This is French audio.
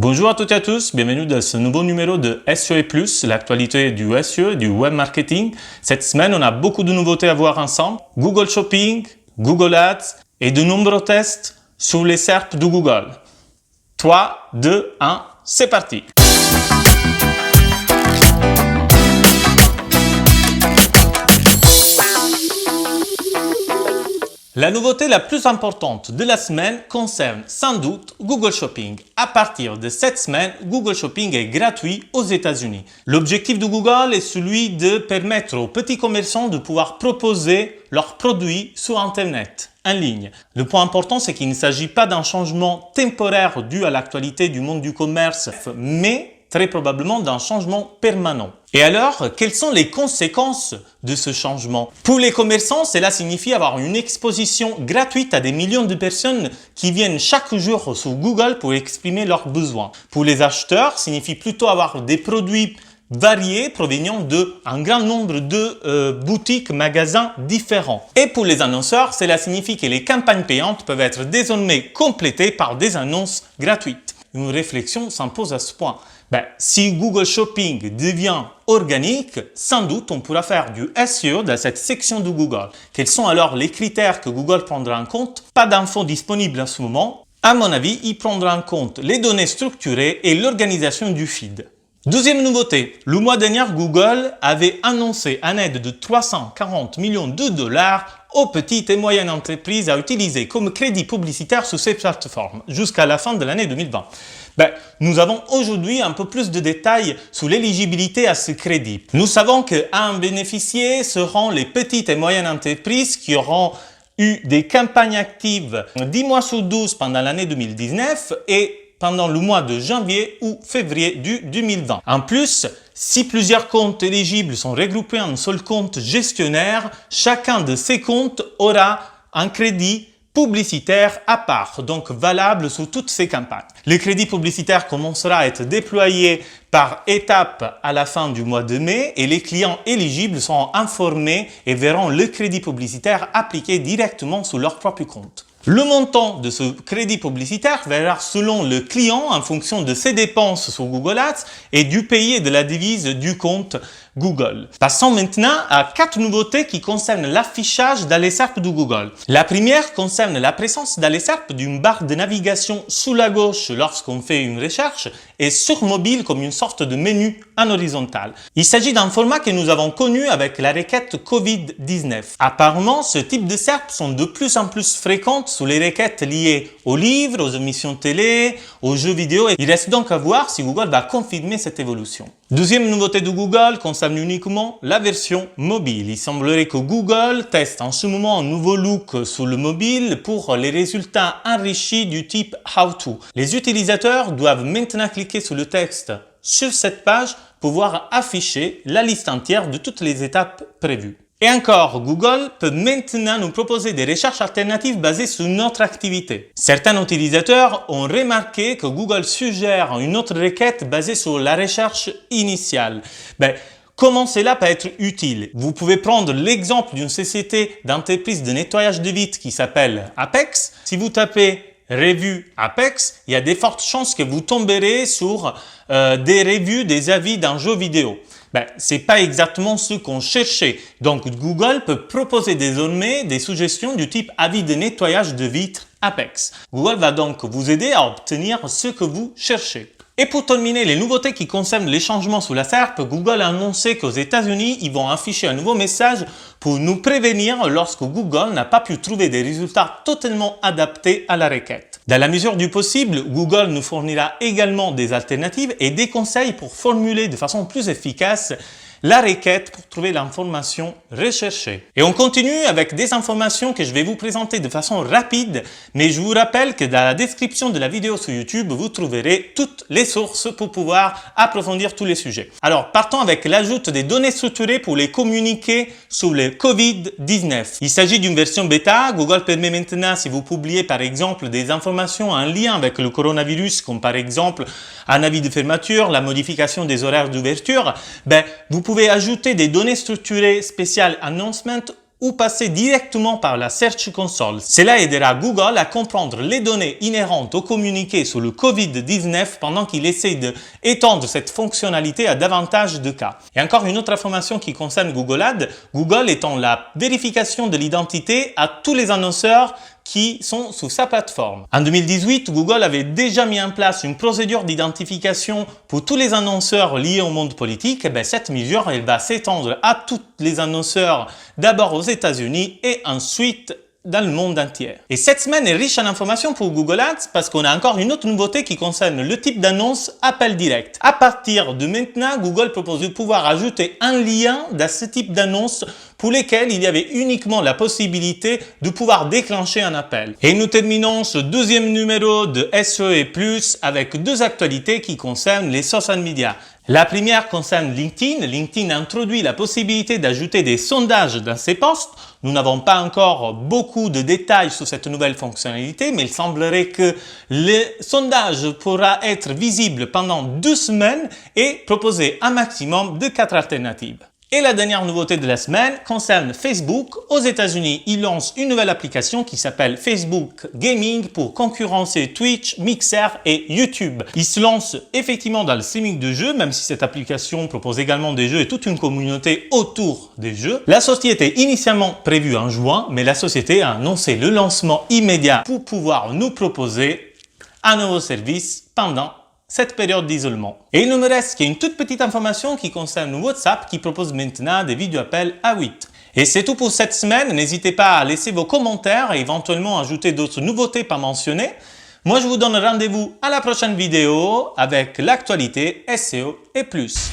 Bonjour à toutes et à tous, bienvenue dans ce nouveau numéro de SEO+, l'actualité du SEO et du web marketing. Cette semaine, on a beaucoup de nouveautés à voir ensemble. Google Shopping, Google Ads et de nombreux tests sur les SERP de Google. 3, 2, 1, c'est parti! La nouveauté la plus importante de la semaine concerne sans doute Google Shopping. À partir de cette semaine, Google Shopping est gratuit aux États-Unis. L'objectif de Google est celui de permettre aux petits commerçants de pouvoir proposer leurs produits sur Internet, en ligne. Le point important, c'est qu'il ne s'agit pas d'un changement temporaire dû à l'actualité du monde du commerce, mais très probablement d'un changement permanent. Et alors, quelles sont les conséquences de ce changement? Pour les commerçants, cela signifie avoir une exposition gratuite à des millions de personnes qui viennent chaque jour sur Google pour exprimer leurs besoins. Pour les acheteurs, signifie plutôt avoir des produits variés provenant d'un grand nombre de boutiques, magasins différents. Et pour les annonceurs, cela signifie que les campagnes payantes peuvent être désormais complétées par des annonces gratuites. Une réflexion s'impose à ce point. Si Google Shopping devient organique, sans doute on pourra faire du SEO dans cette section de Google. Quels sont alors les critères que Google prendra en compte? Pas d'infos disponibles en ce moment. À mon avis, il prendra en compte les données structurées et l'organisation du feed. Deuxième nouveauté, le mois dernier, Google avait annoncé une aide de 340 millions de dollars aux petites et moyennes entreprises à utiliser comme crédit publicitaire sur ces plateformes jusqu'à la fin de l'année 2020. Nous avons aujourd'hui un peu plus de détails sur l'éligibilité à ce crédit. Nous savons qu'un bénéficiaire seront les petites et moyennes entreprises qui auront eu des campagnes actives 10 mois sur 12 pendant l'année 2019 et pendant le mois de janvier ou février du 2020. En plus, si plusieurs comptes éligibles sont regroupés en un seul compte gestionnaire, chacun de ces comptes aura un crédit publicitaire à part, donc valable sur toutes ces campagnes. Le crédit publicitaire commencera à être déployé par étapes à la fin du mois de mai et les clients éligibles seront informés et verront le crédit publicitaire appliqué directement sur leur propre compte. Le montant de ce crédit publicitaire verra selon le client en fonction de ses dépenses sur Google Ads et du pays et de la devise du compte Google. Passons maintenant à 4 nouveautés qui concernent l'affichage dans les SERP de Google. La première concerne la présence dans les SERP d'une barre de navigation sous la gauche lorsqu'on fait une recherche et sur mobile comme une sorte de menu en horizontal. Il s'agit d'un format que nous avons connu avec la requête Covid-19. Apparemment, ce type de SERP sont de plus en plus fréquentes sur les requêtes liées aux livres, aux émissions télé, aux jeux vidéo. Il reste donc à voir si Google va confirmer cette évolution. Deuxième nouveauté de Google concerne uniquement la version mobile. Il semblerait que Google teste en ce moment un nouveau look sur le mobile pour les résultats enrichis du type How to. Les utilisateurs doivent maintenant cliquer sur le texte sur cette page pour voir afficher la liste entière de toutes les étapes prévues. Et encore, Google peut maintenant nous proposer des recherches alternatives basées sur notre activité. Certains utilisateurs ont remarqué que Google suggère une autre requête basée sur la recherche initiale. Comment cela peut être utile? Vous pouvez prendre l'exemple d'une société d'entreprise de nettoyage de vitres qui s'appelle Apex. Si vous tapez revue Apex, il y a de fortes chances que vous tomberez sur des reviews, des avis d'un jeu vidéo. C'est pas exactement ce qu'on cherchait. Donc, Google peut proposer désormais des suggestions du type avis de nettoyage de vitres Apex. Google va donc vous aider à obtenir ce que vous cherchez. Et pour terminer, les nouveautés qui concernent les changements sous la SERP, Google a annoncé qu'aux États-Unis, ils vont afficher un nouveau message pour nous prévenir lorsque Google n'a pas pu trouver des résultats totalement adaptés à la requête. Dans la mesure du possible, Google nous fournira également des alternatives et des conseils pour formuler de façon plus efficace la requête pour trouver l'information recherchée. Et on continue avec des informations que je vais vous présenter de façon rapide, mais je vous rappelle que dans la description de la vidéo sur YouTube, vous trouverez toutes les sources pour pouvoir approfondir tous les sujets. Alors, partons avec l'ajout des données structurées pour les communiquer sur le Covid-19. Il s'agit d'une version bêta. Google permet maintenant, si vous publiez par exemple des informations en lien avec le coronavirus, comme par exemple un avis de fermeture, la modification des horaires d'ouverture, vous pouvez ajouter des données structurées spéciales announcement ou passer directement par la Search Console. Cela aidera Google à comprendre les données inhérentes au communiqué sur le Covid-19 pendant qu'il essaie d'étendre cette fonctionnalité à davantage de cas. Et encore une autre information qui concerne Google Ads, Google étend la vérification de l'identité à tous les annonceurs qui sont sous sa plateforme. En 2018, Google avait déjà mis en place une procédure d'identification pour tous les annonceurs liés au monde politique. Et cette mesure, elle va s'étendre à tous les annonceurs, d'abord aux États-Unis et ensuite dans le monde entier. Et cette semaine est riche en informations pour Google Ads parce qu'on a encore une autre nouveauté qui concerne le type d'annonce appel direct. À partir de maintenant, Google propose de pouvoir ajouter un lien dans ce type d'annonce pour lesquels il y avait uniquement la possibilité de pouvoir déclencher un appel. Et nous terminons ce deuxième numéro de SEO et Plus avec deux actualités qui concernent les social media. La première concerne LinkedIn. LinkedIn introduit la possibilité d'ajouter des sondages dans ses posts. Nous n'avons pas encore beaucoup de détails sur cette nouvelle fonctionnalité, mais il semblerait que le sondage pourra être visible pendant 2 semaines et proposer un maximum de 4 alternatives. Et la dernière nouveauté de la semaine concerne Facebook. Aux États-Unis, ils lancent une nouvelle application qui s'appelle Facebook Gaming pour concurrencer Twitch, Mixer et YouTube. Ils se lancent effectivement dans le streaming de jeux, même si cette application propose également des jeux et toute une communauté autour des jeux. La société est initialement prévue en juin, mais la société a annoncé le lancement immédiat pour pouvoir nous proposer un nouveau service pendant cette période d'isolement. Et il ne me reste qu'une toute petite information qui concerne WhatsApp qui propose maintenant des vidéo-appels à 8. Et c'est tout pour cette semaine. N'hésitez pas à laisser vos commentaires et éventuellement ajouter d'autres nouveautés pas mentionnées. Moi, je vous donne rendez-vous à la prochaine vidéo avec l'actualité SEO et plus.